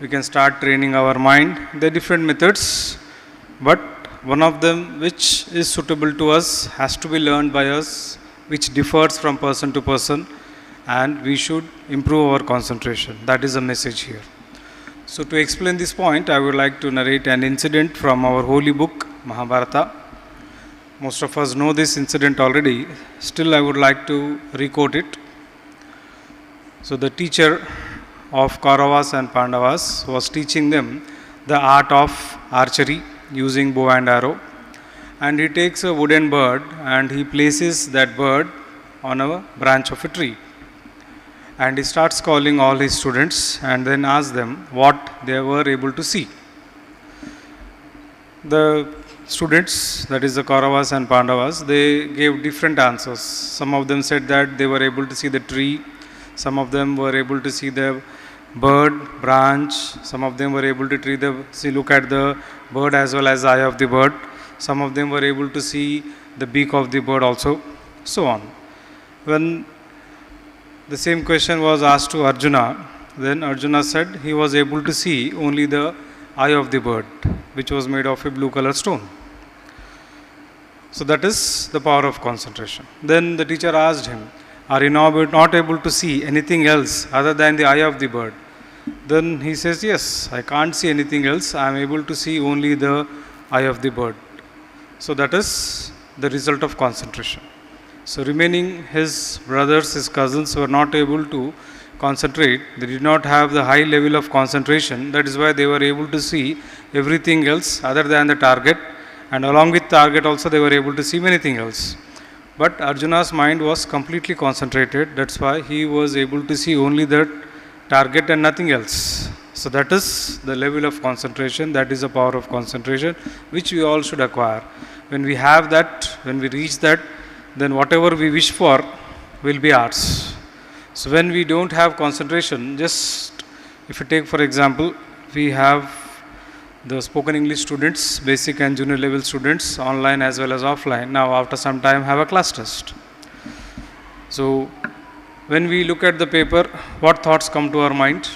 we can start training our mind. There are different methods, but one of them which is suitable to us has to be learned by us, which differs from person to person, and we should improve our concentration. That is the message here. So to explain this point, I would like to narrate an incident from our holy book, Mahabharata. Most of us know this incident already. Still, I would like to requote it. So the teacher of Kauravas and Pandavas was teaching them the art of archery using bow and arrow. And he takes a wooden bird and he places that bird on a branch of a tree. And he starts calling all his students and then asks them what they were able to see. The students, that is the Kauravas and Pandavas, they gave different answers. Some of them said that they were able to see the tree, some of them were able to see the bird, branch, some of them were able to look at the bird as well as the eye of the bird, some of them were able to see the beak of the bird also, so on. When the same question was asked to Arjuna, then Arjuna said he was able to see only the eye of the bird, which was made of a blue color stone. So that is the power of concentration. Then the teacher asked him, are you not able to see anything else other than the eye of the bird? Then he says, yes, I can't see anything else. I am able to see only the eye of the bird. So that is the result of concentration. So remaining his brothers, his cousins were not able to concentrate. They did not have the high level of concentration. That is why they were able to see everything else other than the target. And along with target also they were able to see many things else. But Arjuna's mind was completely concentrated. That's why he was able to see only that target and nothing else. So that is the level of concentration. That is the power of concentration which we all should acquire. When we have that, when we reach that, then whatever we wish for will be ours. So when we don't have concentration, just if you take for example, we have the spoken English students, basic and junior level students, online as well as offline, now after some time have a class test. So when we look at the paper, what thoughts come to our mind?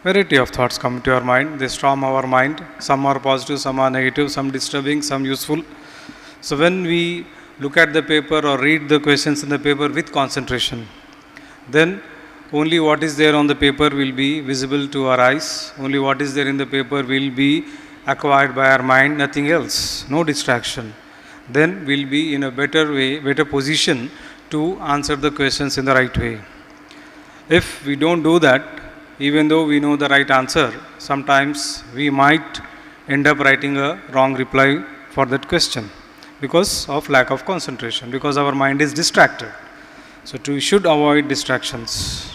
Variety of thoughts come to our mind. They storm our mind. Some are positive, some are negative, some disturbing, some useful. So when we look at the paper or read the questions in the paper with concentration, then only what is there on the paper will be visible to our eyes. Only what is there in the paper will be acquired by our mind, nothing else, no distraction. Then we'll be in a better way, better position to answer the questions in the right way. If we don't do that, even though we know the right answer, sometimes we might end up writing a wrong reply for that question because of lack of concentration, because our mind is distracted. So we should avoid distractions.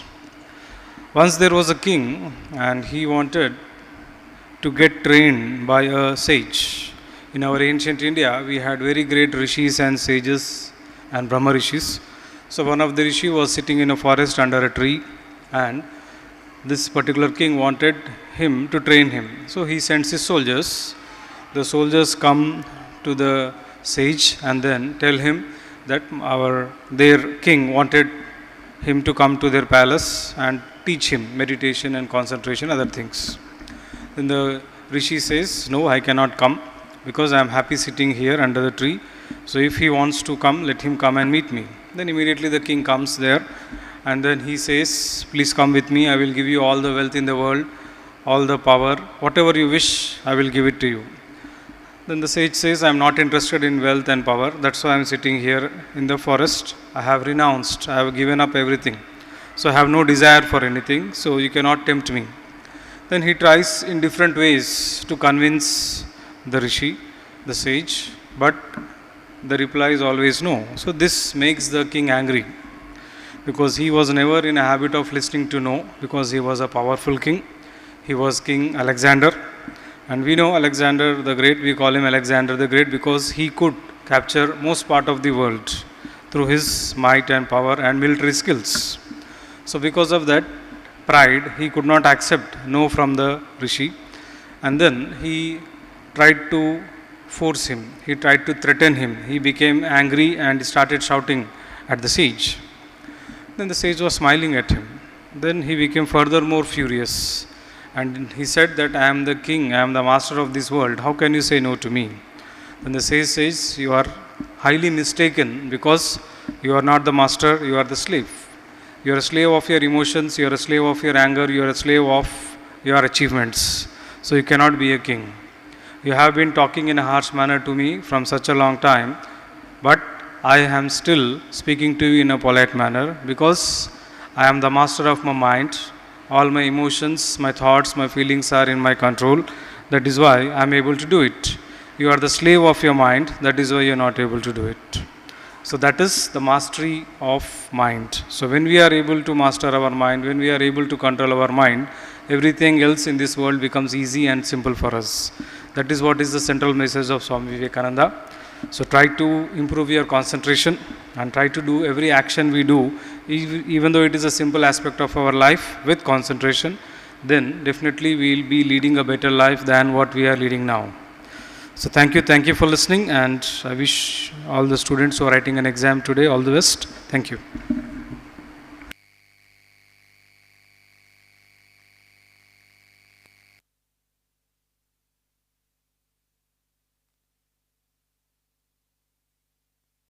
Once there was a king and he wanted to get trained by a sage. In our ancient India, we had very great rishis and sages and Brahma rishis. So one of the rishi was sitting in a forest under a tree, and this particular king wanted him to train him. So he sends his soldiers. The soldiers come to the sage and then tell him that their king wanted him to come to their palace and teach him meditation and concentration, other things. Then the rishi says, no, I cannot come because I am happy sitting here under the tree. So if he wants to come, let him come and meet me. Then immediately the king comes there and then he says, please come with me. I will give you all the wealth in the world, all the power, whatever you wish, I will give it to you. Then the sage says, I am not interested in wealth and power. That's why I am sitting here in the forest. I have renounced. I have given up everything. So I have no desire for anything. So you cannot tempt me. Then he tries in different ways to convince the rishi, the sage, but the reply is always no. So this makes the king angry because he was never in a habit of listening to no, because he was a powerful king. He was King Alexander. And we know Alexander the Great, we call him Alexander the Great because he could capture most part of the world through his might and power and military skills. So because of that pride, he could not accept no from the rishi. And then he tried to force him. He tried to threaten him. He became angry and started shouting at the sage. Then the sage was smiling at him. then he became furthermore furious. And he said that I am the king, I am the master of this world. How can you say no to me? Then the sage says, you are highly mistaken, because you are not the master, you are the slave. You are a slave of your emotions, you are a slave of your anger, you are a slave of your achievements. So you cannot be a king. You have been talking in a harsh manner to me from such a long time, but I am still speaking to you in a polite manner, because I am the master of my mind. All my emotions, my thoughts, my feelings are in my control. That is why I am able to do it. You are the slave of your mind, that is why you are not able to do it. So that is the mastery of mind. So when we are able to master our mind, when we are able to control our mind, everything else in this world becomes easy and simple for us. That is what is the central message of Swami Vivekananda. So try to improve your concentration and try to do every action we do, even though it is a simple aspect of our life, with concentration, then definitely we will be leading a better life than what we are leading now. So thank you for listening, and I wish all the students who are writing an exam today all the best. Thank you.